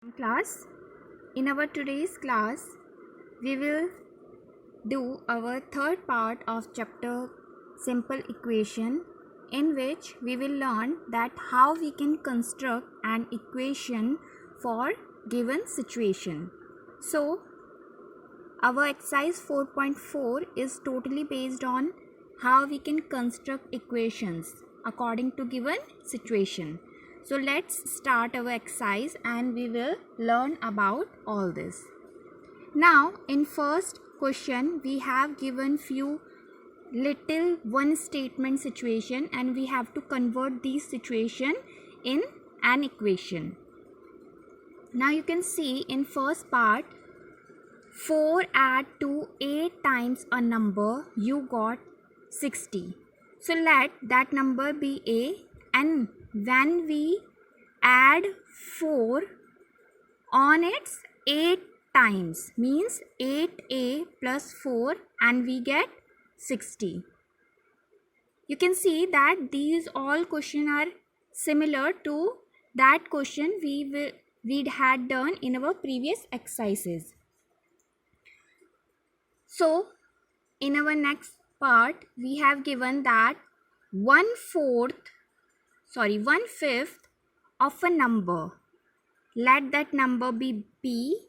Class. In our today's class, we will do our third part of chapter Simple Equation, in which we will learn that how we can construct an equation for given situation. So, our exercise 4.4 is totally based on how we can construct equations according to given situation. So let's start our exercise and we will learn about all this. Now in first question we have given few little one statement situation and we have to convert these situation in an equation. Now you can see in first part 4 add to 8 times a number, you got 60. So let that number be A, and when we add 4 on its 8 times means 8A plus 4 and we get 60. You can see that these all questions are similar to that question we had done in our previous exercises. So in our next part we have given that 1/5 of a number, let that number be P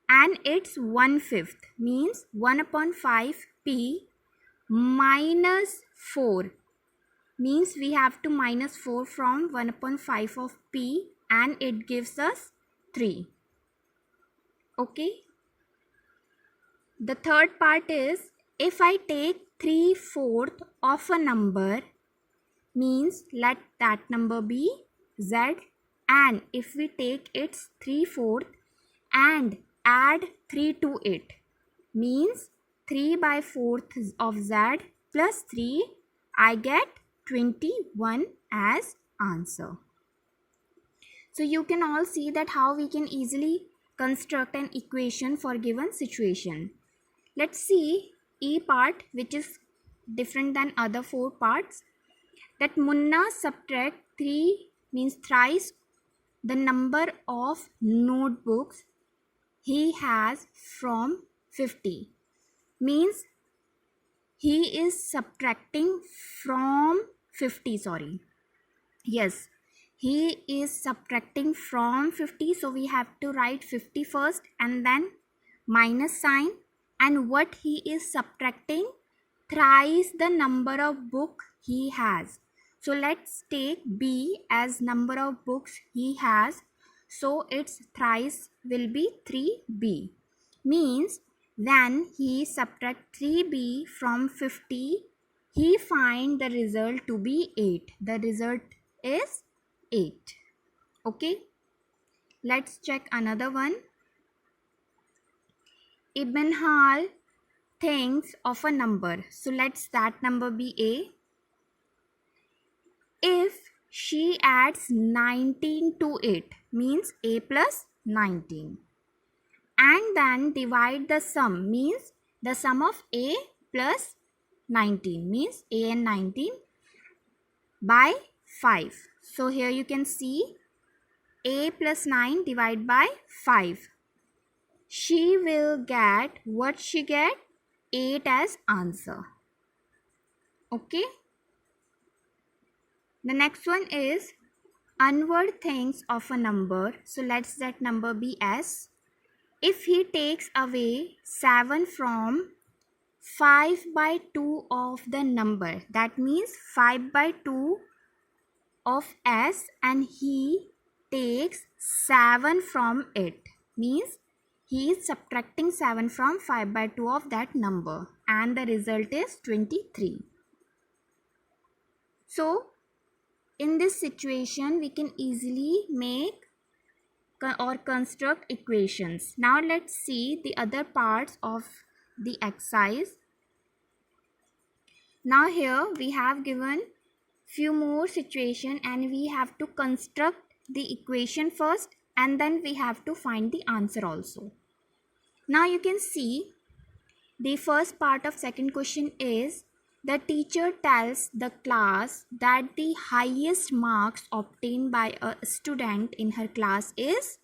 and it's 1/5 means 1/5 P minus 4 means we have to minus 4 from 1/5 of P and it gives us 3. Okay. The third part is if I take 3/4 of a number means let that number be Z, and if we take its 3/4 and add 3 to it means 3/4 of Z plus 3, I get 21 as answer. So you can all see that how we can easily construct an equation for given situation. Let's see E part, which is different than other 4 parts. That Munna subtract 3 means thrice the number of notebooks he has from 50 means he is subtracting from 50, yes, he is subtracting from 50, so we have to write 50 first and then minus sign, and what he is subtracting, thrice the number of book he has. So let's take B as number of books he has, so its thrice will be 3B means when he subtract 3B from 50 he find the result to be 8. The result is 8. Okay, let's check another one. Ibn Hal thinks of a number, so let's that number be A. If she adds 19 to it means A plus 19, and then divide the sum means the sum of A plus 19 means A and 19 by 5. So here you can see A plus 9 divided by 5. She will get what she get, 8 as answer. Okay. The next one is Anwar thinks of a number, so let's that number be S. If he takes away 7 from 5/2 of the number, that means 5/2 of S, and he takes 7 from it means he is subtracting 7 from 5/2 of that number and the result is 23. So in this situation we can easily make or construct equations. Now let's see the other parts of the exercise. Now here we have given few more situation and we have to construct the equation first and then we have to find the answer also. Now you can see the first part of second question is the teacher tells the class that the highest marks obtained by a student in her class is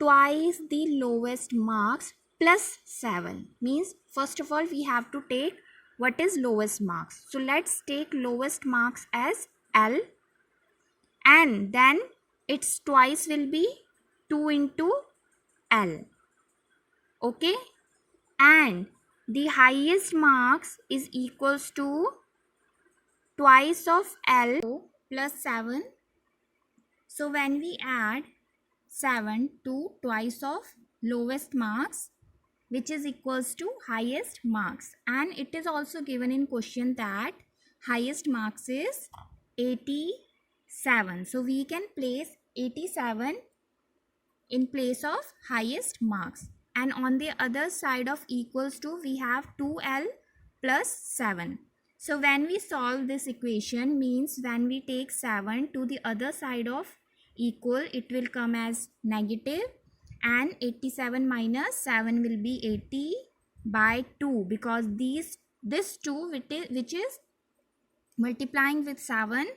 twice the lowest marks plus 7. Means first of all we have to take what is lowest marks. So let's take lowest marks as L, and then its twice will be 2 into L. Okay, and the highest marks is equals to twice of L plus 7. So when we add 7 to twice of lowest marks, which is equals to highest marks, and it is also given in question that highest marks is 87. So we can place 87 in place of highest marks, and on the other side of equals to we have 2L plus 7. So when we solve this equation, means when we take 7 to the other side of equal, it will come as negative, and 87 minus 7 will be 80 by 2, because this 2 which is multiplying with 7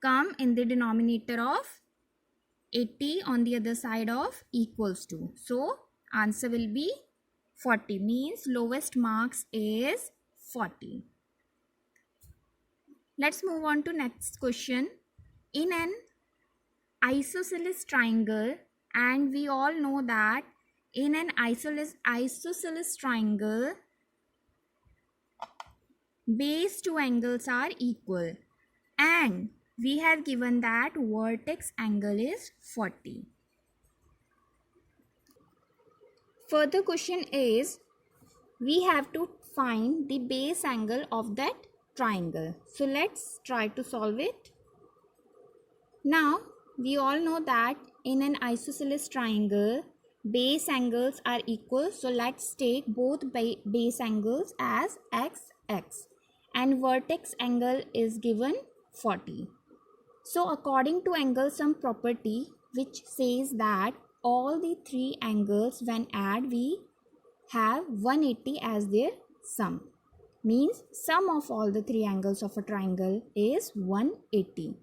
come in the denominator of 80 on the other side of equals to. So answer will be 40, means lowest marks is 40. Let's move on to next question. In an isosceles triangle, and we all know that in an isosceles triangle, base two angles are equal, and we have given that vertex angle is 40. Further question is, we have to find the base angle of that triangle. So let's try to solve it. Now we all know that in an isosceles triangle, base angles are equal. So let's take both base angles as x, and vertex angle is given 40. So according to angle sum property, which says that all the three angles when add, we have 180 as their sum. Means sum of all the three angles of a triangle is 180.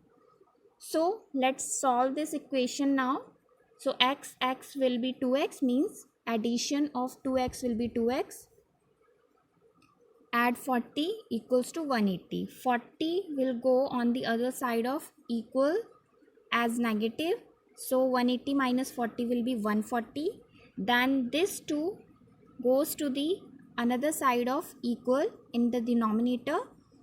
So let's solve this equation now. So x will be 2x, means addition of 2x will be 2x. Add 40 equals to 180. 40 will go on the other side of equal as negative. So 180 minus 40 will be 140. Then this 2 goes to the another side of equal in the denominator.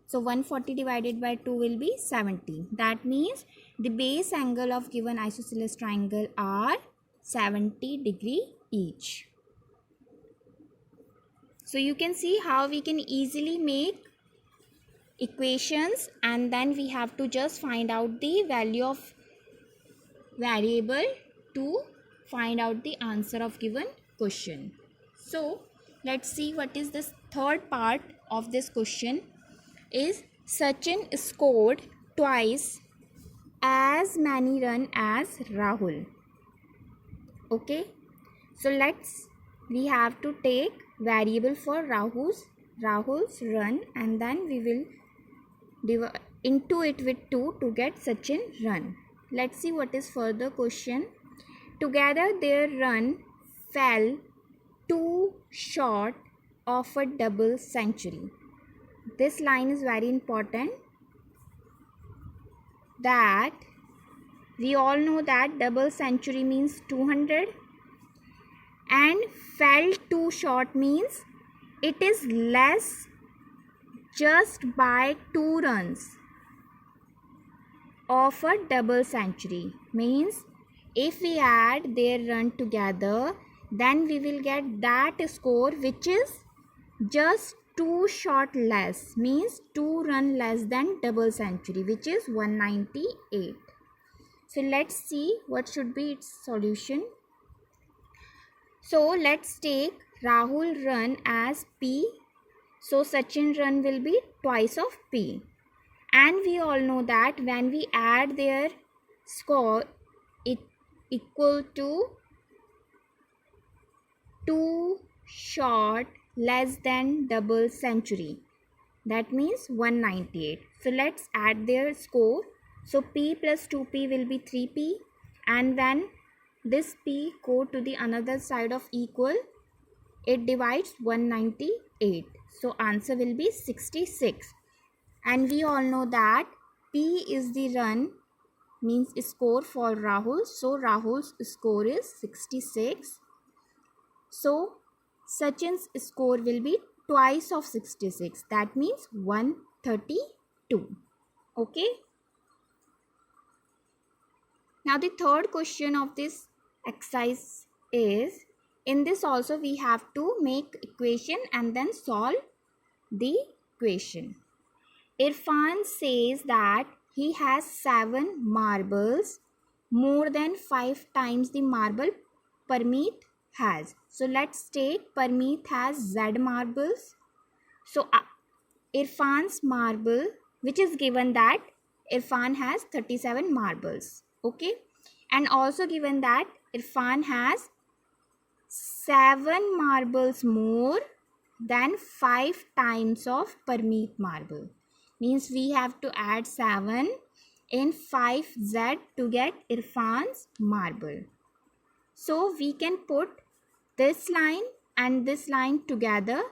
So 140 divided by 2 will be 70. That means the base angle of given isosceles triangle are 70 degree each. So you can see how we can easily make equations, and then we have to just find out the value of variable to find out the answer of given question. So let's see what is this third part of this question. Is Sachin scored twice as many runs as Rahul. Okay, so we have to take variable for Rahul's run, and then we will divide into it with 2 to get Sachin run. Let's see what is further question. Together their run fell too short of a double century. This line is very important, that we all know that double century means 200, and fell too short means it is less just by 2 runs of a double century. Means if we add their run together, then we will get that score which is just 2 shot less, means 2 run less than double century, which is 198. So let's see what should be its solution. So let's take Rahul run as P. So Sachin run will be twice of P. And we all know that when we add their score, it equal to 2 shot less than double century. That means 198. So let's add their score. So P plus 2P will be 3P, and then this p go to the another side of equal, it divides 198. So answer will be 66. And we all know that p is the run, means score for Rahul. So Rahul's score is 66. So Sachin's score will be twice of 66. That means 132. Okay. Now the third question of this exercise is, in this also we have to make equation and then solve the equation. Irfan says that he has 7 marbles, more than 5 times the marble Parmeet has. So let's take Parmeet has Z marbles. So Irfan's marble, which is given that Irfan has 37 marbles. Okay. And also given that Irfan has 7 marbles more than 5 times of Parmeet marble. Means we have to add 7 in 5Z to get Irfan's marble. So we can put this line and this line together,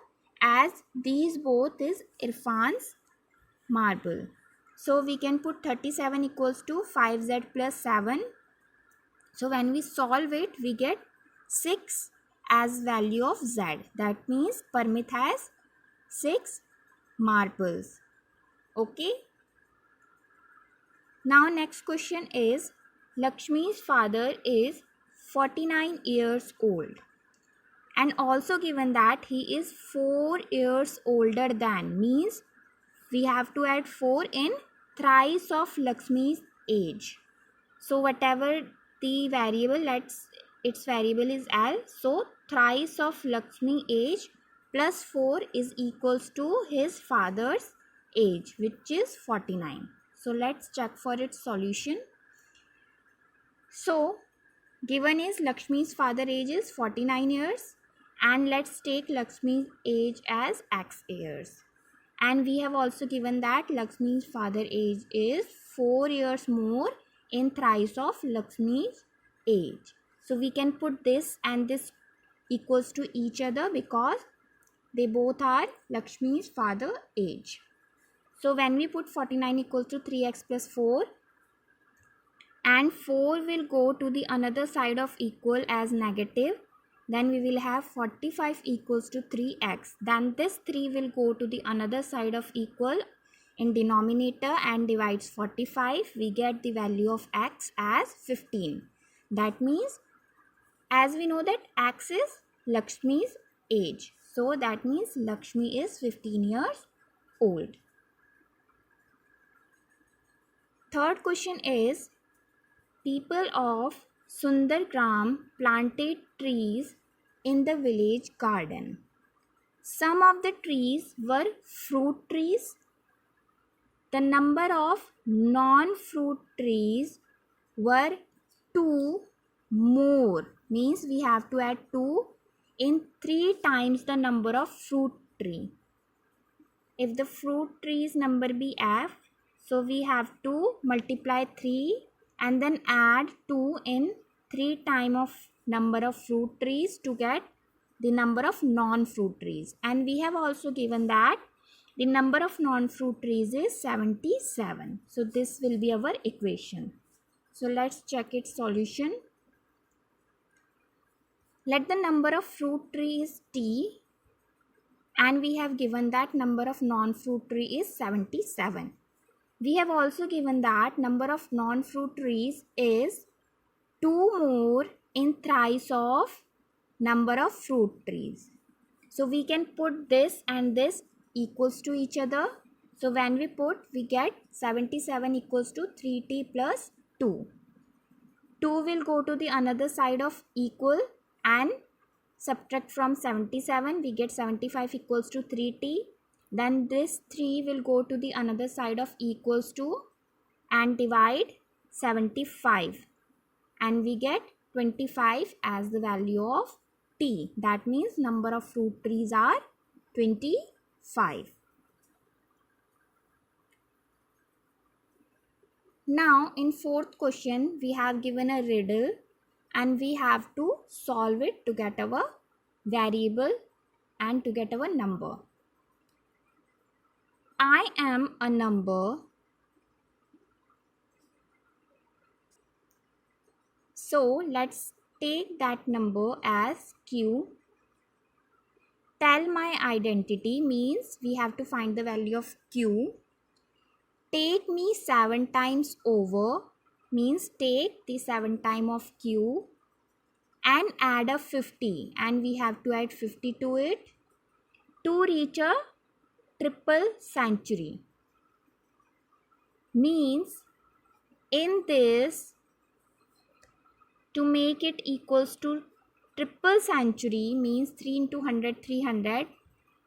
as these both is Irfan's marble. So we can put 37 equals to 5Z plus 7. So when we solve it, we get 6 as value of Z. That means Parmeet has 6 marbles. Okay. Now next question is, Lakshmi's father is 49 years old, and also given that he is 4 years older than, means we have to add 4 in thrice of Lakshmi's age. So whatever the variable, its variable is L, so thrice of Lakshmi age plus 4 is equals to his father's age, which is 49. So let's check for its solution. So given is Lakshmi's father age is 49 years, and let's take Lakshmi's age as X years. And we have also given that Lakshmi's father age is 4 years more in thrice of Lakshmi's age. So we can put this and this equals to each other because they both are Lakshmi's father age. So when we put 49 equals to 3x plus 4, and 4 will go to the another side of equal as negative, then we will have 45 equals to 3x. Then this 3 will go to the another side of equal in denominator and divides 45. We get the value of x as 15. That means, as we know that x is Lakshmi's age, so that means Lakshmi is 15 years old. Third question is, people of Sundargram planted trees in the village garden. Some of the trees were fruit trees. The number of non-fruit trees were 2 more. Means we have to add 2 in 3 times the number of fruit tree. If the fruit trees number be f, so we have to multiply 3 and then add 2 in 3 times of number of fruit trees to get the number of non-fruit trees. And we have also given that the number of non-fruit trees is 77. So this will be our equation. So let's check its solution. Let the number of fruit tree is t, and we have given that number of non-fruit tree is 77. We have also given that number of non-fruit trees is 2 more in thrice of number of fruit trees. So we can put this and this equals to each other. So when we put, we get 77 equals to 3t plus 2. 2 will go to the another side of equal and subtract from 77. We get 75 equals to 3t. Then this 3 will go to the another side of equals to and divide 75. And we get 25 as the value of t. That means number of fruit trees are 25. Now in fourth question, we have given a riddle and we have to solve it to get our variable and to get our number. I am a number, so let's take that number as Q. Tell my identity means we have to find the value of Q. Take me 7 times over means take the 7 time of Q and add a 50, and we have to add 50 to it to reach a triple century. Means in this, to make it equals to triple century means 3 into 100 300,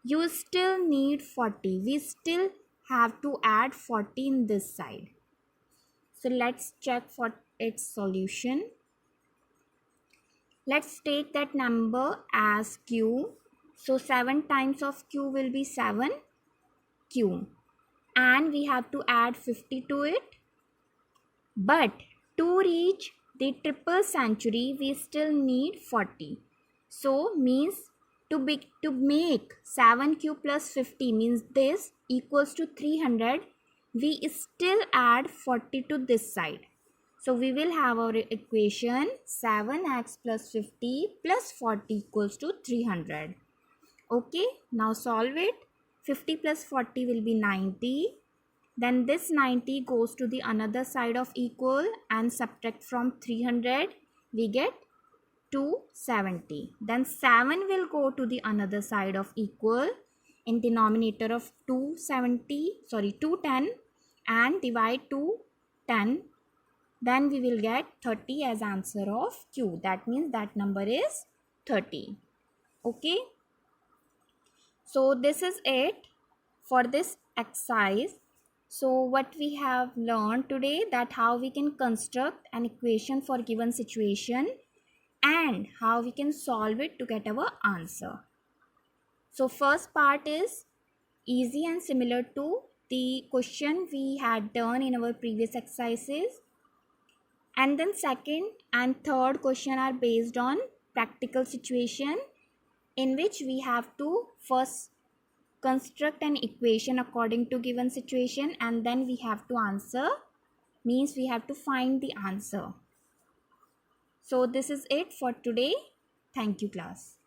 you still need 40. We still have to add 40 in this side. So let's check for its solution. Let's take that number as Q. So 7 times of Q will be 7Q, and we have to add 50 to it. But to reach the triple century we still need 40. So means to make 7Q plus 50 means this equals to 300, we still add 40 to this side. So we will have our equation 7x plus 50 plus 40 equals to 300. Okay, now solve it. 50 plus 40 will be 90. Then this 90 goes to the another side of equal and subtract from 300, we get 270. Then 7 will go to the another side of equal in denominator of 210 and divide 210. Then we will get 30 as answer of Q. That means that number is 30. Okay. So this is it for this exercise. So what we have learned today, that how we can construct an equation for given situation and how we can solve it to get our answer. So first part is easy and similar to the question we had done in our previous exercises. And then second and third question are based on practical situation in which we have to first construct an equation according to given situation and then we have to answer, means we have to find the answer. So this is it for today. Thank you, class.